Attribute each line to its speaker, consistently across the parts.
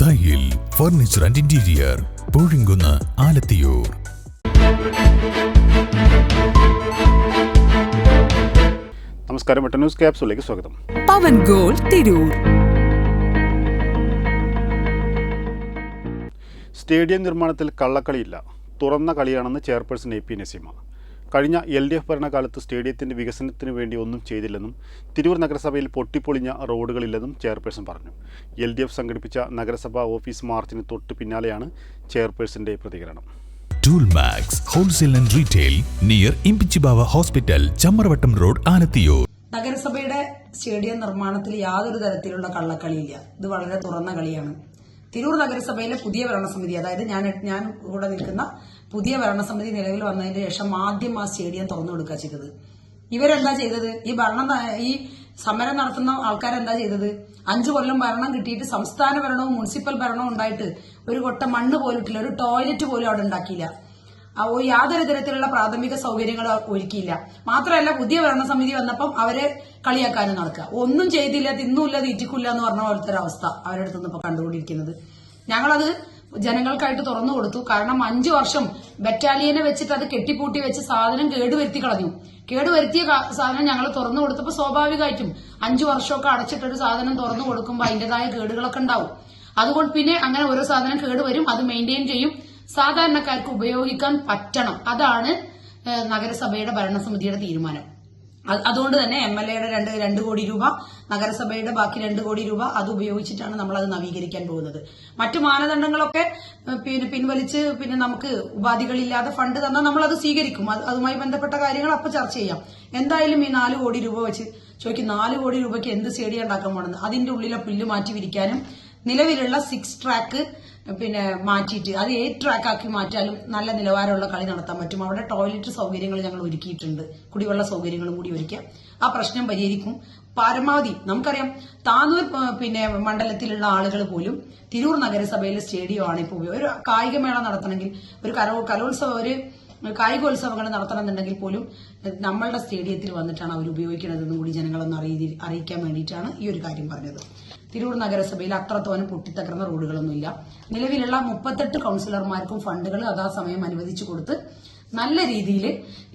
Speaker 1: Thayyil furniture and interior, Poozhinkunnu, Alathiyur.
Speaker 2: നമസ്കാരം, വെട്ട news ക്യാപ്സൂളിലേക്ക് സ്വാഗതം.
Speaker 3: പവൻ goal Tirur.
Speaker 2: Stadium നിർമ്മാണത്തിൽ കള്ളക്കളിയില്ല, തുറന്ന കളിയാണെന്ന് ചെയർപേഴ്സൺ AP നസീമ. കഴിഞ്ഞ LDF ഭരണകാലത്ത് സ്റ്റേഡിയത്തിൻ്റെ വികസനത്തിന് വേണ്ടി ഒന്നും ചെയ്തില്ലെന്നും തിരൂർ നഗരസഭയിൽ പൊട്ടിപ്പൊളിഞ്ഞ റോഡുകളില്ലെന്നും ചെയർപേഴ്സൺ പറഞ്ഞു. LDF സംഘടിപ്പിച്ച നഗരസഭാ ഓഫീസ് മാർച്ചിന് തൊട്ട് പിന്നാലെയാണ് ചെയർപേഴ്സന്റെ പ്രതികരണം.
Speaker 1: Tool max wholesale and retail near Imbichibava hospital, Chammaravattam road, Alathiyur.
Speaker 4: നഗരസഭയുടെ സ്റ്റേഡിയം നിർമ്മാണത്തിൽ യാതൊരു തരത്തിലുള്ള കള്ളക്കളിയില്ല. ഇത് വളരെ തുറന്ന കളിയാണ്. തിരൂർ നഗരസഭയിലെ പുതിയ ഭരണസമിതി, അതായത് ഞാൻ ഇവിടെ നിൽക്കുന്ന പുതിയ ഭരണസമിതി നിലവിൽ വന്നതിന് ശേഷം ആദ്യം ആ സ്റ്റേഡിയം തുറന്നു കൊടുക്കുക ചെയ്തത്. ഇവരെന്താ ചെയ്തത്? ഈ സമരം നടത്തുന്ന ആൾക്കാരെന്താ ചെയ്തത്? 5 കൊല്ലം ഭരണം കിട്ടിയിട്ട് സംസ്ഥാന ഭരണവും മുനിസിപ്പൽ ഭരണവും ഉണ്ടായിട്ട് ഒരു കൊട്ട മണ്ണ് പോലിട്ടില്ല, ഒരു ടോയ്ലറ്റ് പോലും അവിടെ ഉണ്ടാക്കിയില്ല, യാതൊരു തരത്തിലുള്ള പ്രാഥമിക സൗകര്യങ്ങൾ ഒരുക്കിയില്ല. മാത്രമല്ല, പുതിയ ഭരണസമിതി വന്നപ്പം അവരെ കളിയാക്കാനും നടക്കുക. ഒന്നും ചെയ്തില്ല, തിന്നൂല്ല, തീറ്റിക്കില്ല എന്ന് പറഞ്ഞ പോലത്തെ ഒരു അവസ്ഥ അവരുടെ അടുത്തുനിന്ന് ഇപ്പൊ കണ്ടുകൊണ്ടിരിക്കുന്നത്. ഞങ്ങളത് ജനങ്ങൾക്കായിട്ട് തുറന്നു കൊടുത്തു. കാരണം 5 വർഷം ബറ്റാലിയനെ വെച്ചിട്ട് അത് കെട്ടിപ്പൂട്ടി വെച്ച് സാധനം കേടുവരുത്തി കളഞ്ഞു. കേടുവരുത്തിയ സാധനം ഞങ്ങൾ തുറന്നു കൊടുത്തപ്പോൾ സ്വാഭാവികമായിട്ടും 5 വർഷമൊക്കെ അടച്ചിട്ടൊരു സാധനം തുറന്നു കൊടുക്കുമ്പോൾ അതിന്റേതായ കേടുകളൊക്കെ ഉണ്ടാവും. അതുകൊണ്ട് പിന്നെ അങ്ങനെ ഓരോ സാധനം കേടുവരും, അത് മെയിൻറ്റെയിൻ ചെയ്യും, സാധാരണക്കാർക്ക് ഉപയോഗിക്കാൻ പറ്റണം. അതാണ് നഗരസഭയുടെ ഭരണസമിതിയുടെ തീരുമാനം. അതുകൊണ്ട് തന്നെ MLAയുടെ 2 കോടി രൂപ, നഗരസഭയുടെ ബാക്കി 2 കോടി രൂപ അത് ഉപയോഗിച്ചിട്ടാണ് നമ്മൾ അത് നവീകരിക്കാൻ പോകുന്നത്. മറ്റു മാനദണ്ഡങ്ങളൊക്കെ പിൻവലിച്ച് നമുക്ക് ഉപാധികളില്ലാതെ ഫണ്ട് തന്നാൽ നമ്മൾ അത് സ്വീകരിക്കും. അതുമായി ബന്ധപ്പെട്ട കാര്യങ്ങൾ അപ്പോൾ ചർച്ച ചെയ്യാം. എന്തായാലും ഈ 4 കോടി രൂപ വെച്ച് ചോദിക്കും, 4 കോടി രൂപയ്ക്ക് എന്ത് സ്റ്റേഡിയം ഉണ്ടാക്കാൻ പോണെന്ന്. അതിന്റെ ഉള്ളിലെ പുല്ല് മാറ്റി വിരിക്കാനും നിലവിലുള്ള 6 ട്രാക്ക് മാറ്റിയിട്ട് അത് 8 ട്രാക്കാക്കി മാറ്റാലും നല്ല നിലവാരമുള്ള കളി നടത്താൻ പറ്റും. അവിടെ ടോയ്ലറ്റ് സൗകര്യങ്ങൾ ഞങ്ങൾ ഒരുക്കിയിട്ടുണ്ട്, കുടിവെള്ള സൗകര്യങ്ങളും കൂടി ഒരുക്കുക. ആ പ്രശ്നം പരിഹരിക്കും. പരമാവധി നമുക്കറിയാം, താനൂർ മണ്ഡലത്തിലുള്ള ആളുകൾ പോലും തിരൂർ നഗരസഭയിലെ സ്റ്റേഡിയമാണ് ഇപ്പോൾ ഒരു കായികമേള നടത്തണമെങ്കിൽ, ഒരു കലോത്സവം, ഒരു കായികോത്സവങ്ങൾ നടത്തണമെന്നുണ്ടെങ്കിൽ പോലും നമ്മളുടെ സ്റ്റേഡിയത്തിൽ വന്നിട്ടാണ് അവർ ഉപയോഗിക്കുന്നതെന്നും കൂടി ജനങ്ങളൊന്ന് അറിയിക്കാൻ വേണ്ടിയിട്ടാണ് ഈ ഒരു കാര്യം പറഞ്ഞത്. തിരൂർ നഗരസഭയിൽ അത്രത്തോനം പൊട്ടിത്തകർന്ന റോഡുകളൊന്നുമില്ല. നിലവിലുള്ള 38 കൌൺസിലർമാർക്കും ഫണ്ടുകൾ യഥാസമയം അനുവദിച്ചു കൊടുത്ത് നല്ല രീതിയിൽ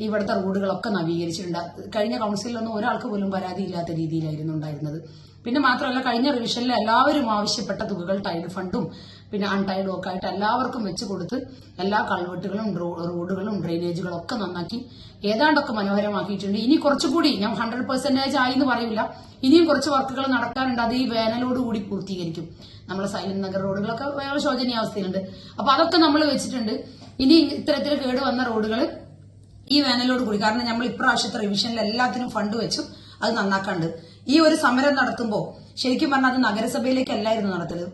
Speaker 4: ഇവിടുത്തെ റോഡുകളൊക്കെ നവീകരിച്ചിട്ടുണ്ട്. കഴിഞ്ഞ കൌൺസിലൊന്നും ഒരാൾക്ക് പോലും പരാതിയില്ലാത്ത രീതിയിലായിരുന്നു ഉണ്ടായിരുന്നത്. പിന്നെ മാത്രമല്ല, കഴിഞ്ഞ റിവിഷനിൽ എല്ലാവരും ആവശ്യപ്പെട്ട തുകകൾ ടൈൽ ഫണ്ടും അൺടൈൽഡും ഒക്കെ ആയിട്ട് എല്ലാവർക്കും വെച്ച് കൊടുത്ത് എല്ലാ കൾവെട്ടുകളും റോഡുകളും ഡ്രെയിനേജുകളും ഒക്കെ നന്നാക്കി ഏതാണ്ടൊക്കെ മനോഹരമാക്കിയിട്ടുണ്ട്. ഇനി കുറച്ചുകൂടി, ഞാൻ 100% ആയി എന്ന് പറയില്ല, ഇനിയും കുറച്ച് വർക്കുകൾ നടക്കാനുണ്ട്. അത് ഈ വേനലോടുകൂടി പൂർത്തീകരിക്കും. നമ്മളെ സൈലന്റ് നഗർ റോഡുകളൊക്കെ വേറെ ശോചനീയാവസ്ഥയിലുണ്ട്. അപ്പൊ അതൊക്കെ നമ്മൾ വെച്ചിട്ടുണ്ട്. ഇനി ഇത്തരത്തിൽ കേട് വന്ന റോഡുകൾ ഈ വേനലോട് കൂടി, കാരണം നമ്മൾ ഇപ്രാവശ്യത്തെ റിവിഷനിൽ എല്ലാത്തിനും ഫണ്ട് വെച്ചു അത് നന്നാക്കാണ്ട്. ഈ ഒരു സമരം നടത്തുമ്പോൾ ശരിക്കും പറഞ്ഞാൽ അത് നഗരസഭയിലേക്ക് അല്ലായിരുന്നു നടത്തത്.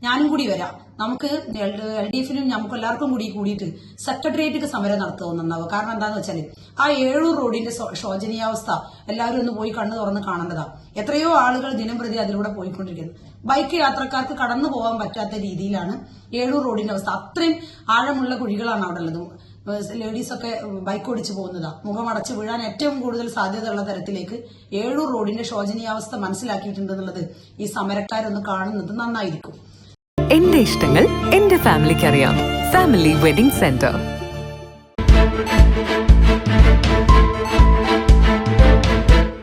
Speaker 4: ഞാനും കൂടി വരാം, നമുക്ക് LDFനും നമുക്ക് എല്ലാവർക്കും കൂടിയിട്ട് സെക്രട്ടേറിയറ്റിക്ക് സമരം നടത്തുക നന്നാവുക. കാരണം എന്താന്ന് വെച്ചാല് ആ 7 റോഡിന്റെ ശോചനീയാവസ്ഥ എല്ലാവരും ഒന്ന് പോയി കണ്ണു തുറന്ന് കാണേണ്ടതാ. എത്രയോ ആളുകൾ ദിനം പ്രതി അതിലൂടെ പോയിക്കൊണ്ടിരിക്കുന്നത്. ബൈക്ക് യാത്രക്കാർക്ക് കടന്നു പോകാൻ പറ്റാത്ത രീതിയിലാണ് 7 റോഡിന്റെ അവസ്ഥ. അത്രയും ആഴമുള്ള കുഴികളാണ് അവിടെ ഉള്ളത്. ലേഡീസൊക്കെ ബൈക്ക് ഓടിച്ചു പോകുന്നതാ. മുഖം അടച്ചു വീഴാൻ ഏറ്റവും കൂടുതൽ സാധ്യതയുള്ള തരത്തിലേക്ക് 7 റോഡിന്റെ ശോചനീയാവസ്ഥ മനസ്സിലാക്കിയിട്ടുണ്ടെന്നുള്ളത് ഈ സമരക്കാരൊന്ന് കാണുന്നത് നന്നായിരിക്കും.
Speaker 3: എന്റെ ഇഷ്ടങ്ങൾ എന്റെ ഫാമിലിക്ക് അറിയാം. Family wedding centre.